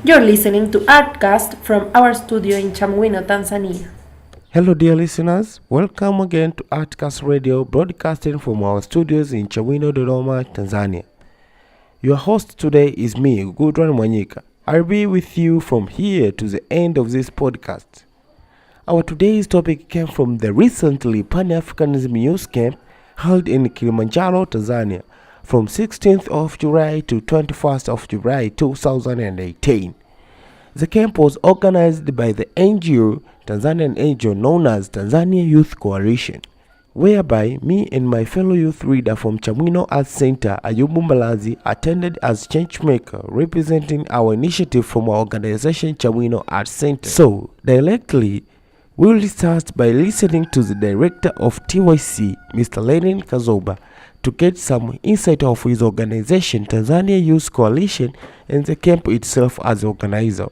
You're listening to Artcast from our studio in Chamwino, Tanzania. Hello, dear listeners. Welcome again to Artcast Radio, broadcasting from our studios in Chamwino, Dodoma, Tanzania. Your host today is me, Gudran Mwanyika. I'll be with you from here to the end of this podcast. Our today's topic came from the recently Pan-Africanism Youth Camp held in Kilimanjaro, Tanzania, from 16th of July to 21st of July 2018. The camp was organized by the NGO, Tanzanian NGO known as Tanzania Youth Coalition, whereby me and my fellow youth leader from Chamwino Arts Center, Ayubu Mbarazi, attended as changemaker representing our initiative from our organization Chamwino Arts Center. So, directly, we'll start by listening to the director of TYC, Mr. Lenin Kazoba, to get some insight of his organization, Tanzania Youth Coalition, and the camp itself as organizer.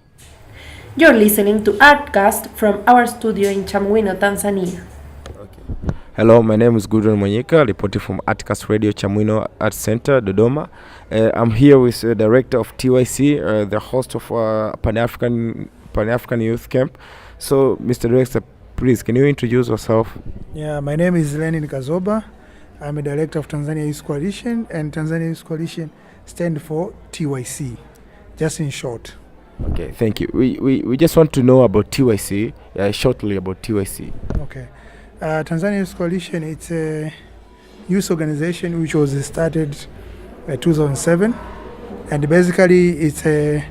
You're listening to Artcast from our studio in Chamwino, Tanzania. Hello, my name is Gudran Mwanyika, reporting from Artcast Radio, Chamwino Arts Center, Dodoma. I'm here with the director of TYC, the host of Pan-African Youth Camp. So, Mr. Director, please, can you introduce yourself? Yeah, my name is Lenin Kazoba. I'm a director of Tanzania Youth Coalition, and Tanzania Youth Coalition stands for TYC, just in short. Okay, thank you. We just want to know about TYC, shortly about TYC. Okay. Tanzania Youth Coalition, it's a youth organization which was started in 2007. And basically, it's a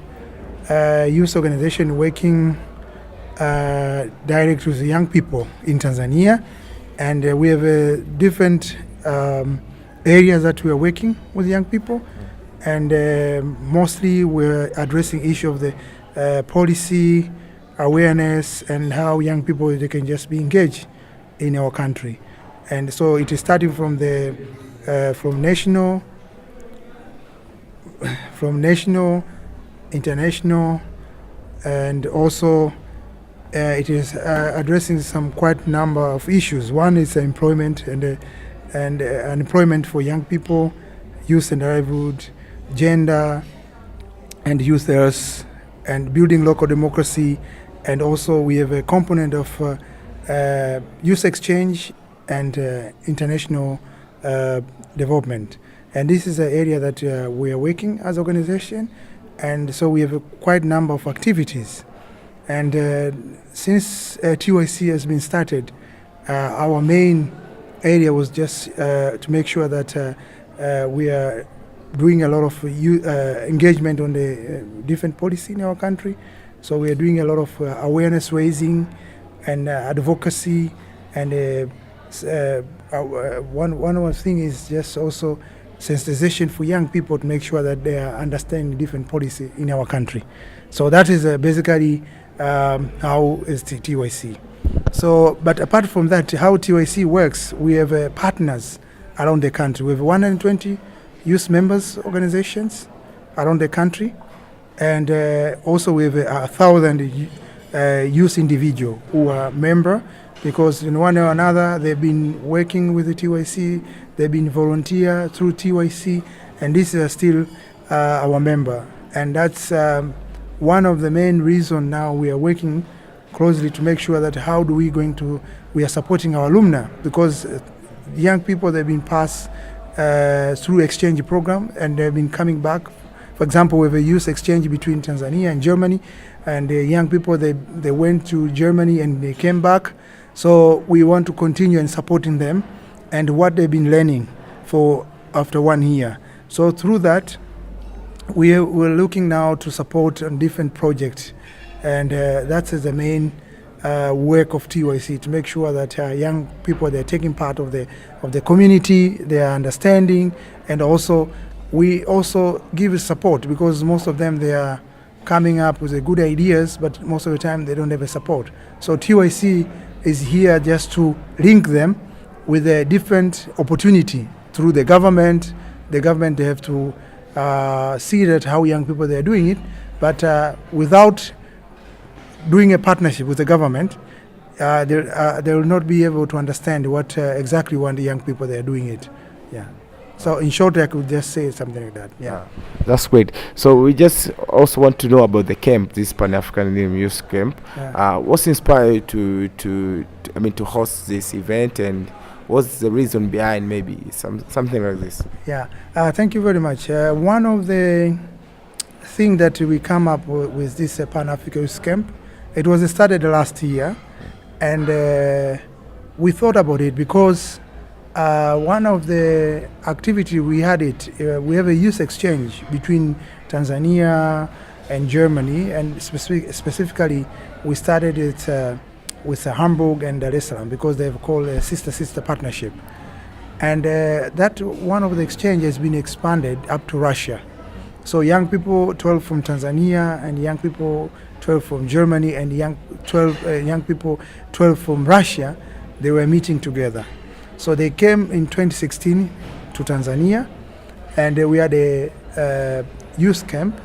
youth organization working direct with young people in Tanzania. And we have different areas that we are working with young people. And mostly we're addressing issue of the policy, awareness, and how young people they can just be engaged in our country. And so it is starting from the from national, international, and also it is addressing some quite number of issues. One is employment and unemployment for young people, youth and livelihood, gender and youth health, and building local democracy. And also we have a component of youth exchange and international development. And this is an area that we are working as an organization. And so we have a quite number of activities. And since TYC has been started, our main area was just to make sure that we are doing a lot of engagement on the different policy in our country. So we are doing a lot of awareness raising and advocacy. And one of the things is just also sensitization for young people to make sure that they are understanding different policy in our country. So that is basically how is the TYC. So, but apart from that, how TYC works, we have partners around the country. We have 120 youth members organizations around the country, and also we have 1,000 youth individuals who are member, because in one or another they've been working with the TYC, they've been volunteer through TYC, and this is still our member. And that's one of the main reasons now we are working closely to make sure that how do we are supporting our alumni, because young people, they've been passed through exchange program and they've been coming back. For example, we have a youth exchange between Tanzania and Germany, and the young people, they went to Germany and they came back. So we want to continue in supporting them and what they've been learning for after 1 year. So through that, we're looking now to support on different projects, and that's the main work of TYC, to make sure that young people, they're taking part of the community, they are understanding, and also we also give support, because most of them, they are coming up with good ideas, but most of the time they don't have a support. So TYC is here just to link them with a different opportunity through the government. The government, they have to see that how young people, they are doing it, but without doing a partnership with the government, they will not be able to understand what exactly what the young people, they are doing it. Yeah. So in short, I could just say something like that. Yeah. That's great. So we just also want to know about the camp, this Pan-Africanism Youth Camp. Yeah. What's inspired you to host this event, and what's the reason behind maybe something like this? Yeah. Thank you very much. One of the things that we come up with this Pan-African Youth Camp, it was started last year, and we thought about it because one of the activity we had we have a youth exchange between Tanzania and Germany, and specifically we started it with Hamburg and Dar es Salaam because they've called a sister partnership, and that one of the exchange has been expanded up to Russia. So young people 12 from Tanzania and young people 12 from Germany and young people 12 from Russia, they were meeting together. So they came in 2016 to Tanzania, and we had a youth camp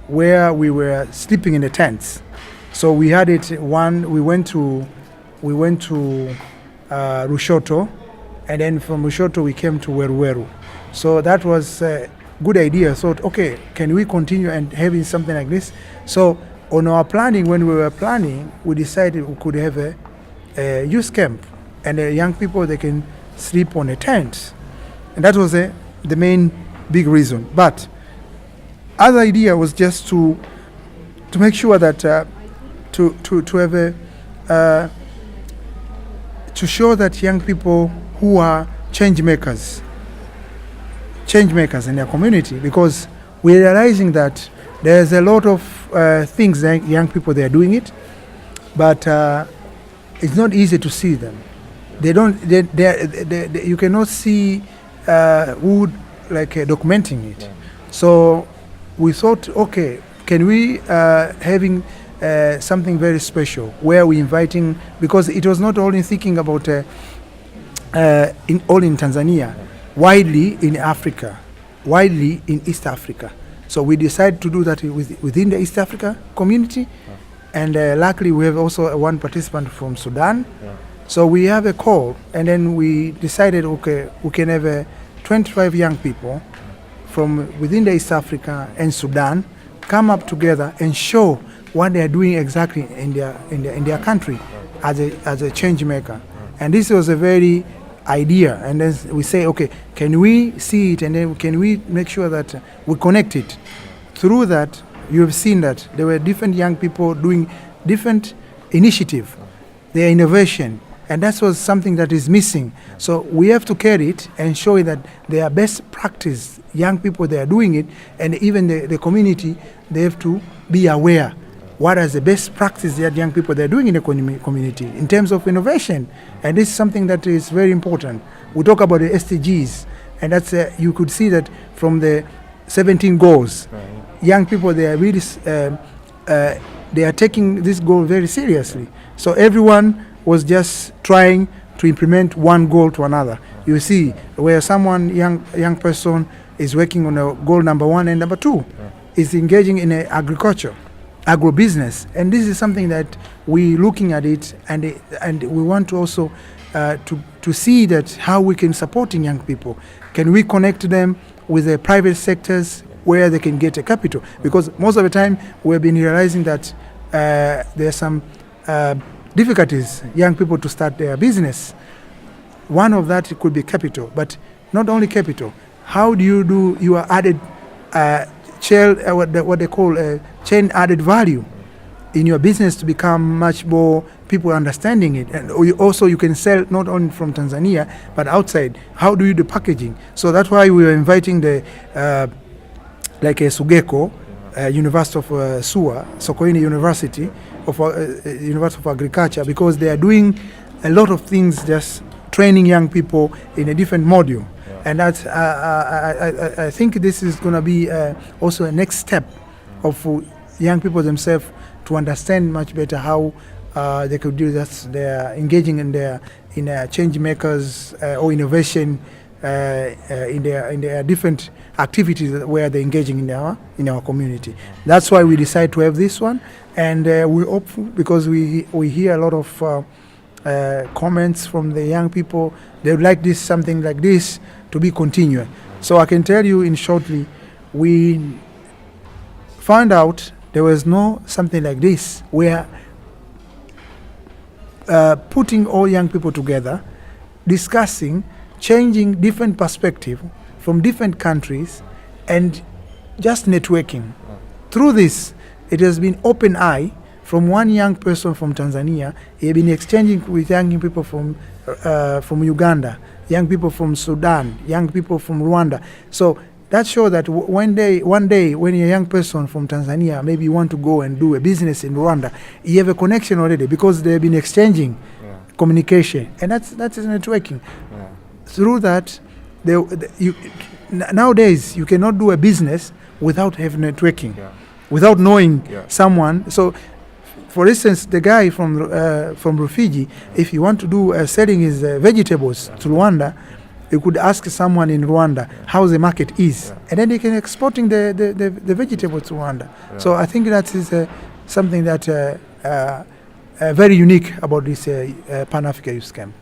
where we were sleeping in the tents. So we had it we went to Lushoto, and then from Lushoto we came to Weruweru. So that was a good idea. So okay, can we continue and having something like this? So on our planning, when we were planning, we decided we could have a youth camp, and the young people, they can sleep on a tent, and that was the main big reason. But other idea was just to make sure that to have to show that young people who are change makers in their community, because we're realizing that there's a lot of things that young people, they are doing it, but it's not easy to see them. They you cannot see who documenting it. Yeah. So we thought, okay, can we having something very special where we inviting, because it was not only thinking about in Tanzania, widely in Africa, widely in East Africa. So we decided to do that within the East Africa community, and luckily we have also one participant from Sudan. Yeah. So we have a call, and then we decided, okay, we can have 25 young people from within the East Africa and Sudan come up together and show what they are doing exactly in their country as a change maker. And this was a very idea, and then we say, okay, can we see it, and then can we make sure that we connect it? Through that, you have seen that there were different young people doing different initiative, their innovation, and that was something that is missing. So we have to carry it and show it that they are best practice. Young people, they are doing it, and even the community, they have to be aware what is the best practice that young people, they're doing in the community in terms of innovation. And this is something that is very important. We talk about the SDGs, and that's you could see that from the 17 goals. Right. Young people, they are really they are taking this goal very seriously. So everyone was just trying to implement one goal to another. You see where someone young person is working on a goal number 1 and number 2 is engaging in agriculture, agribusiness, and this is something that we looking at it, and we want to also to see that how we can supporting young people. Can we connect them with the private sectors where they can get a capital? Because most of the time we've been realizing that there are some difficulties young people to start their business. One of that could be capital, but not only capital. How do you do your added what they call chain added value in your business to become much more people understanding it? And also you can sell not only from Tanzania but outside. How do you do packaging? So that's why we are inviting the like a Sugeko, University of SUA, Sokoine University of Agriculture, because they are doing a lot of things, just training young people in a different module. And that's I think this is going to be also a next step of young people themselves to understand much better how they could do that. They're engaging in change makers or innovation in their different activities where they're engaging in our community. That's why we decided to have this one, and we're hopeful because we hear a lot of comments from the young people. They would like something like this to be continued. So I can tell you in shortly, we found out there was no something like this where putting all young people together, discussing, changing different perspective from different countries, and just networking. Through this, it has been open eye from one young person from Tanzania. He has been exchanging with young people from Uganda, young people from Sudan, young people from Rwanda. So that shows that one day when a young person from Tanzania maybe want to go and do a business in Rwanda, you have a connection already because they have been exchanging communication, and that is networking. Through that, nowadays you cannot do a business without having networking, without knowing someone. So, for instance, the guy from Rufiji, if you want to do selling his vegetables to Rwanda, you could ask someone in Rwanda how the market is, and then they can exporting the vegetables to Rwanda. So I think that is something that very unique about this Pan-African Youth Camp.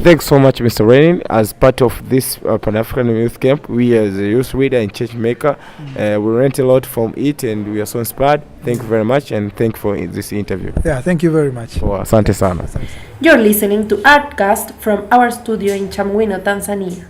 Thanks so much, Mr. Renin. As part of this Pan-African Youth Camp, we as a youth leader and change maker, we learned a lot from it, and we are so inspired. Thank you very much, and thank you for this interview. Yeah, thank you very much. Asante sana. You're listening to Artcast from our studio in Chamwino, Tanzania.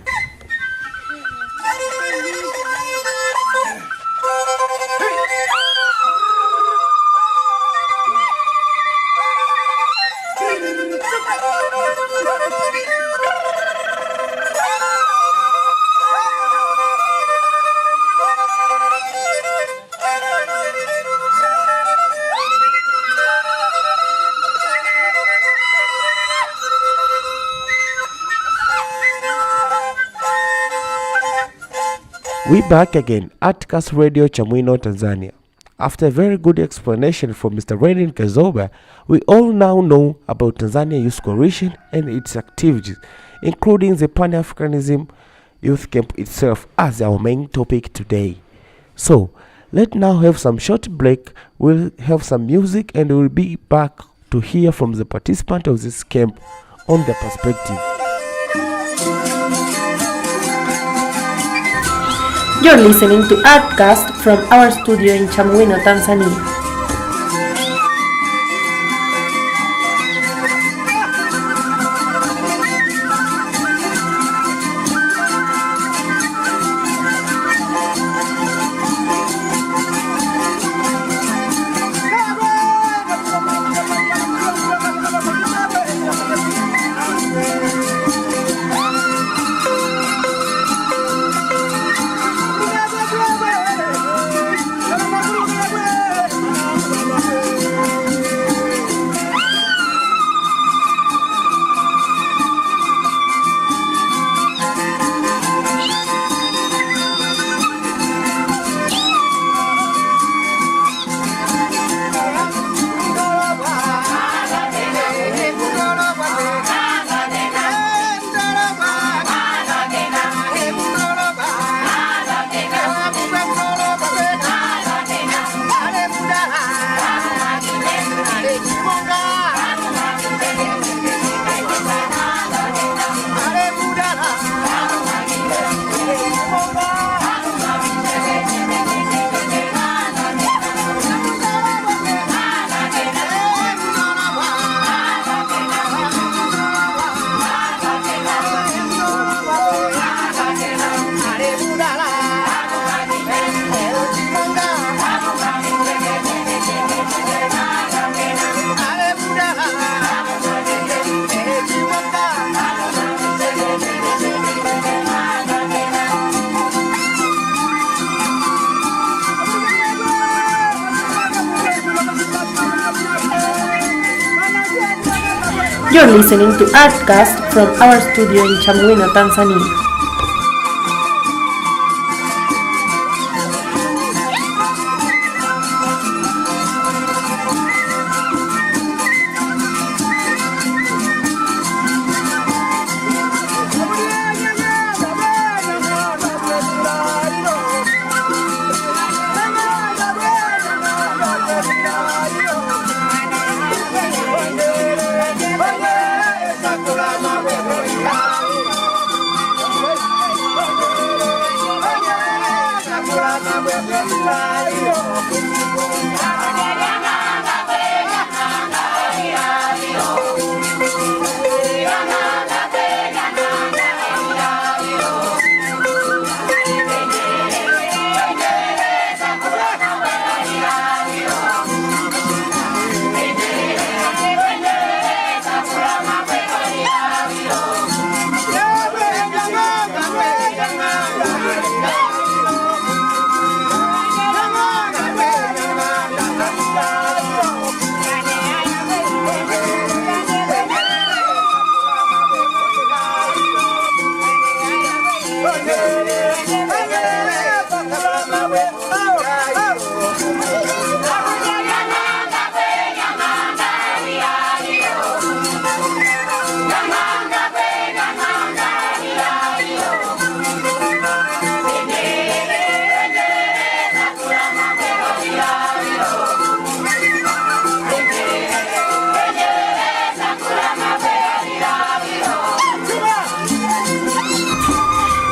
We back again, Artcast Radio Chamwino, Tanzania. After a very good explanation from Mr. Renin Kazoba, we all now know about Tanzania Youth Coalition and its activities, including the Pan-Africanism Youth Camp itself as our main topic today. So, let's now have some short break, we'll have some music, and we'll be back to hear from the participant of this camp on their perspective. You're listening to Artcast from our studio in Chamwino, Tanzania. You're listening to Artcast from our studio in Chamwino, Tanzania.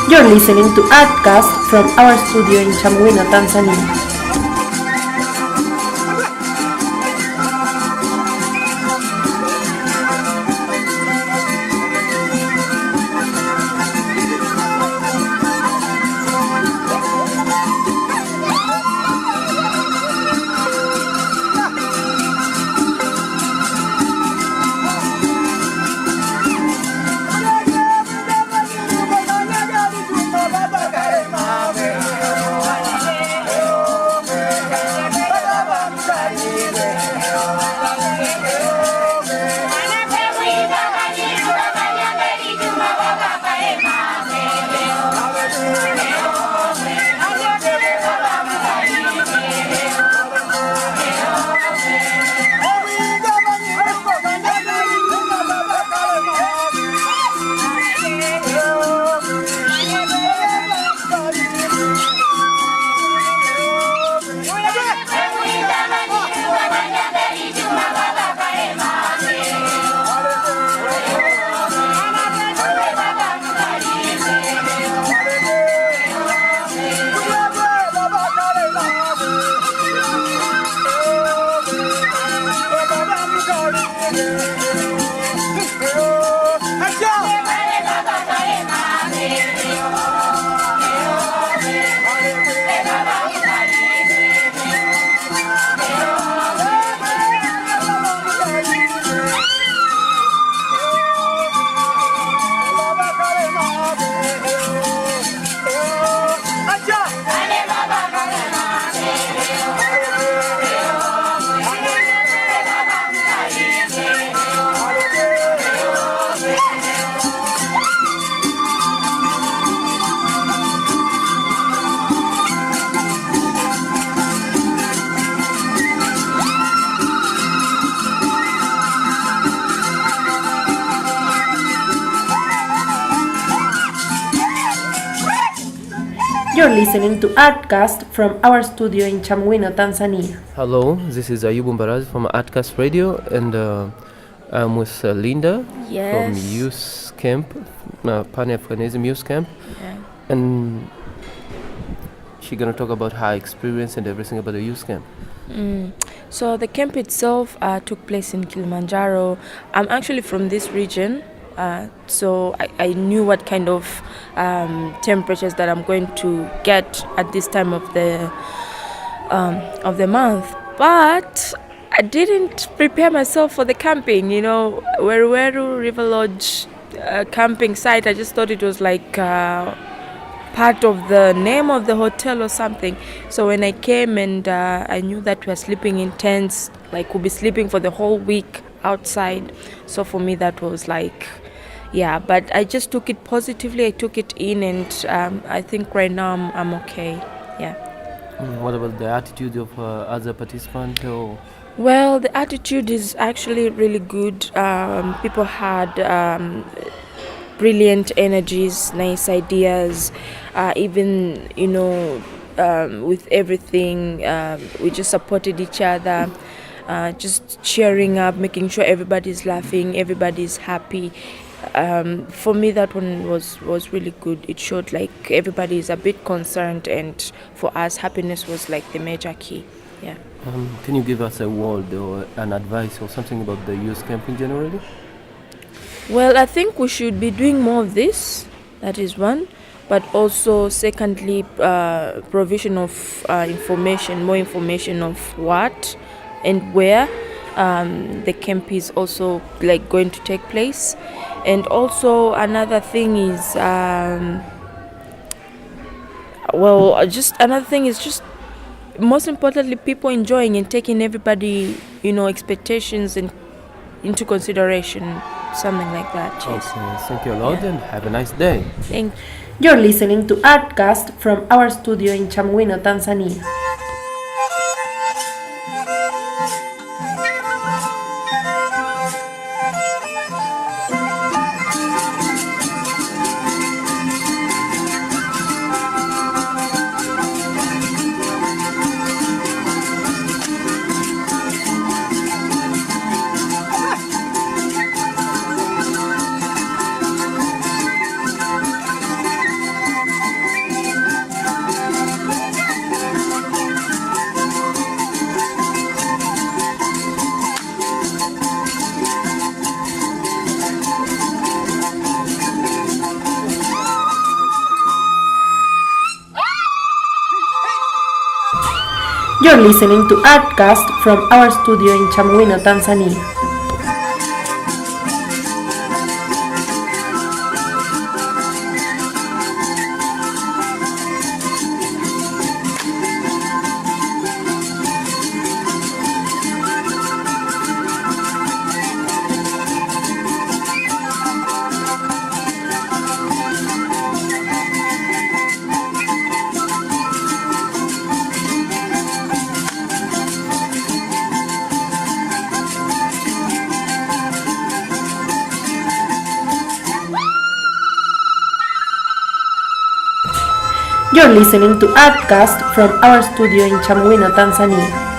You're listening to Artcast from our studio in Chamwino, Tanzania. You're listening to Artcast from our studio in Chamwino, Tanzania. Hello, this is Ayubu Mbarazi from Artcast Radio, and I'm with Linda from Youth Camp, Pan-Africanism Youth Camp, and she's gonna talk about her experience and everything about the youth camp. So the camp itself took place in Kilimanjaro. I'm actually from this region, so I knew what kind of temperatures that I'm going to get at this time of the month. But I didn't prepare myself for the camping. You know, Weruweru River Lodge camping site. I just thought it was like part of the name of the hotel or something. So when I came and I knew that we were sleeping in tents, like we'll be sleeping for the whole week outside. So for me that was like, yeah, but I just took it positively. I took it in, and I think right now I'm okay. Yeah. What about the attitude of other participants? Or? Well, the attitude is actually really good. People had brilliant energies, nice ideas, even, you know, with everything, we just supported each other, just cheering up, making sure everybody's laughing, everybody's happy. for me that one was really good. It showed like everybody is a bit concerned, and for us happiness was like the major key. Yeah. Can you give us a word or an advice or something about the youth camping generally? Well, I think we should be doing more of this. That is one. But also, secondly, provision of information, more information of what and where the camp is also like going to take place. And also another thing is, just most importantly, people enjoying and taking everybody, expectations and into consideration, something like that. Yes. Okay, thank you a lot and have a nice day. Thank you. You're listening to Artcast from our studio in Chamwino, Tanzania. You're listening to Artcast from our studio in Chamwino, Tanzania. You're listening to Artcast from our studio in Chamwino, Tanzania.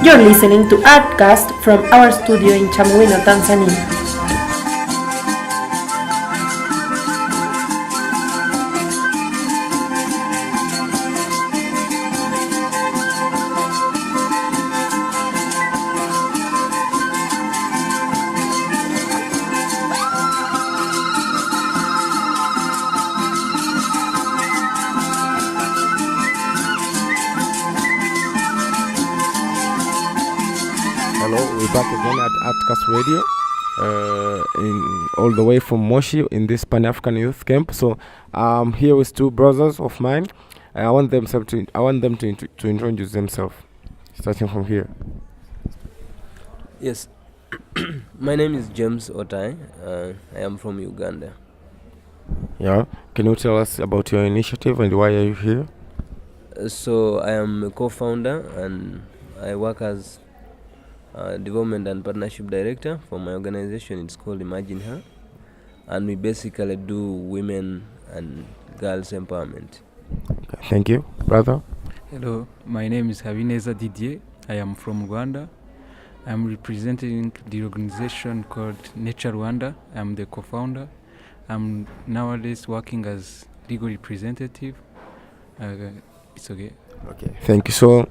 You're listening to Artcast from our studio in Chamwino, Tanzania. Hello, we're back again at Artcast Radio, all the way from Moshi in this Pan-African youth camp. So I'm here with two brothers of mine. I want them to introduce themselves, starting from here. Yes, my name is James Otai. I am from Uganda. Yeah, can you tell us about your initiative and why are you here? So I am a co-founder and I work as Development and Partnership Director for my organization. It's called Imagine Her, and we basically do women and girls empowerment. Okay, thank you, brother. Hello, my name is Habineza Didier. I am from Rwanda. I'm representing the organization called Nature Rwanda. I'm the co-founder. I'm nowadays working as legal representative. It's okay. Okay, thank you. So,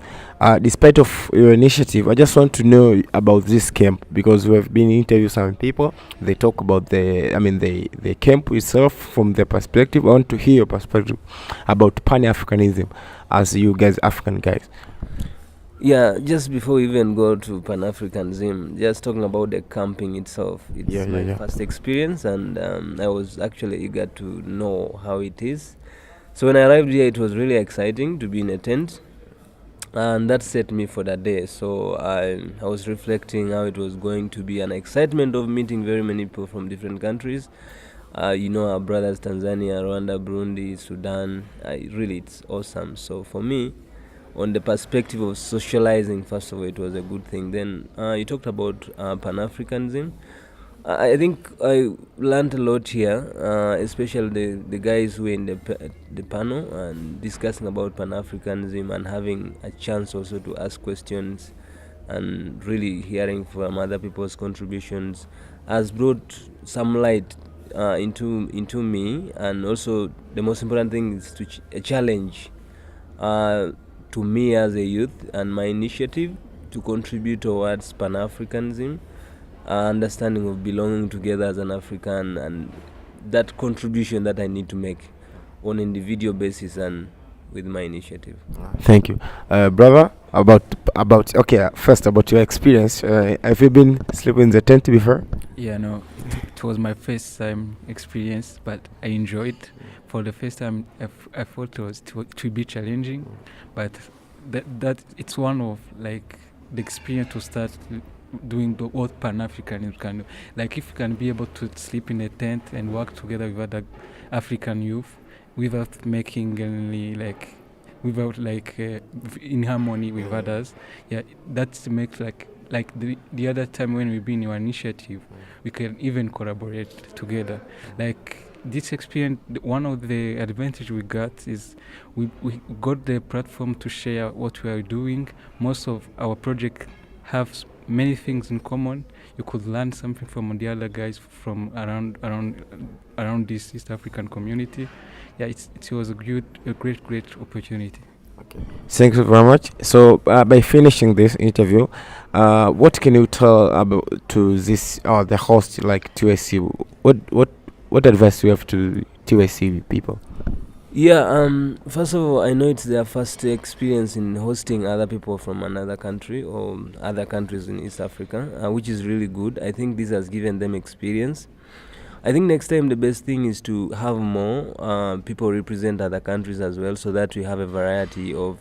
despite of your initiative, I just want to know about this camp because we have been interviewing some people. They talk about the camp itself from their perspective. I want to hear your perspective about Pan-Africanism as you guys, African guys. Yeah, just before we even go to Pan-Africanism, just talking about the camping itself. It's my first experience, and I was actually eager to know how it is. So when I arrived here, it was really exciting to be in a tent, and that set me for that day. So I was reflecting how it was going to be an excitement of meeting very many people from different countries. Our brothers Tanzania, Rwanda, Burundi, Sudan. Really, it's awesome. So for me, on the perspective of socializing, first of all, it was a good thing. Then you talked about Pan-Africanism. I think I learned a lot here, especially the guys who were in the panel and discussing about Pan-Africanism and having a chance also to ask questions and really hearing from other people's contributions has brought some light into me. And also the most important thing is a challenge to me as a youth and my initiative to contribute towards Pan-Africanism, understanding of belonging together as an African, and that contribution that I need to make on an individual basis and with my initiative. Thank you. Brother, first about your experience. Have you been sleeping in the tent before? Yeah, no, it was my first time experience, but I enjoyed. For the first time, I thought it would be challenging, but that it's one of like the experience to start doing what Pan-Africanism can do. Like if you can be able to sleep in a tent and work together with other African youth without making any in harmony with others, that makes like the other time when we've been in our initiative, we can even collaborate together. Like this experience, one of the advantage we got is we got the platform to share what we are doing. Most of our project have many things in common. You could learn something from the other guys from around this East African community. Yeah, it was a great opportunity. Okay. Thank you very much. So by finishing this interview, what can you tell about to this the host like TSC? What advice do you have to TSC people? Yeah, first of all, I know it's their first experience in hosting other people from another country or other countries in East Africa, which is really good. I think this has given them experience. I think next time the best thing is to have more people represent other countries as well, so that we have a variety of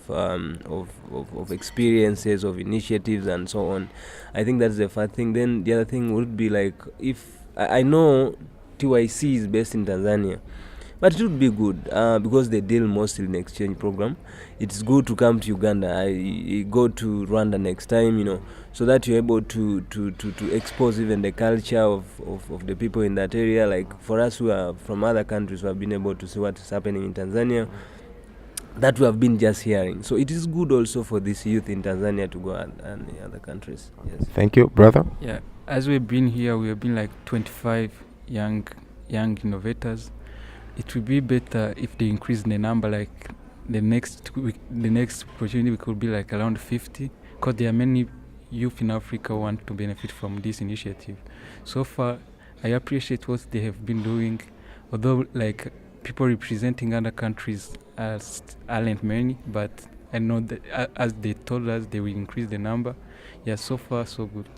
experiences, of initiatives, and so on. I think that's the first thing. Then the other thing would be like, if I know TYC is based in Tanzania, but it would be good because they deal mostly in exchange program. It's good to come to Uganda. I go to Rwanda next time, so that you're able to expose even the culture of the people in that area. Like for us who are from other countries who have been able to see what is happening in Tanzania, that we have been just hearing. So it is good also for this youth in Tanzania to go and the other countries. Yes. Thank you, brother. Yeah, as we've been here, we have been like 25 young innovators. It would be better if they increase the number. Like the next opportunity we could be like around 50, because there are many youth in Africa who want to benefit from this initiative. So far, I appreciate what they have been doing, although like people representing other countries aren't many, but I know that as they told us, they will increase the number. Yeah, so far so good.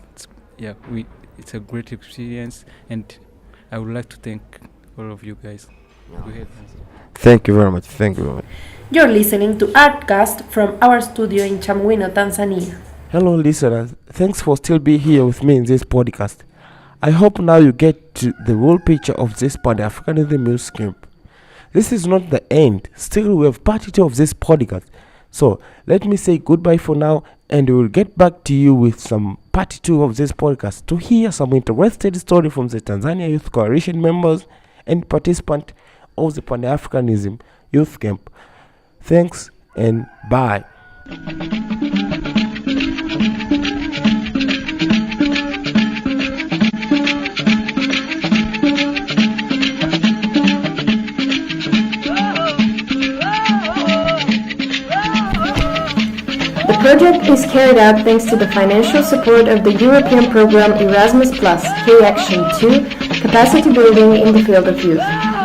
It's a great experience, and I would like to thank all of you guys. Thank you very much. You're listening to Artcast from our studio in Chamwino, Tanzania. Hello listeners, thanks for still being here with me in this podcast. I hope now you get to the whole picture of this Pan-Africanism Youth Camp. This is not the end, still we have part 2 of this podcast. So let me say goodbye for now, and we will get back to you with some part 2 of this podcast to hear some interesting story from the Tanzania Youth Coalition members and participants of the Pan-Africanism Youth Camp. Thanks and bye. The project is carried out thanks to the financial support of the European program Erasmus+, K-Action 2, Capacity Building in the Field of Youth.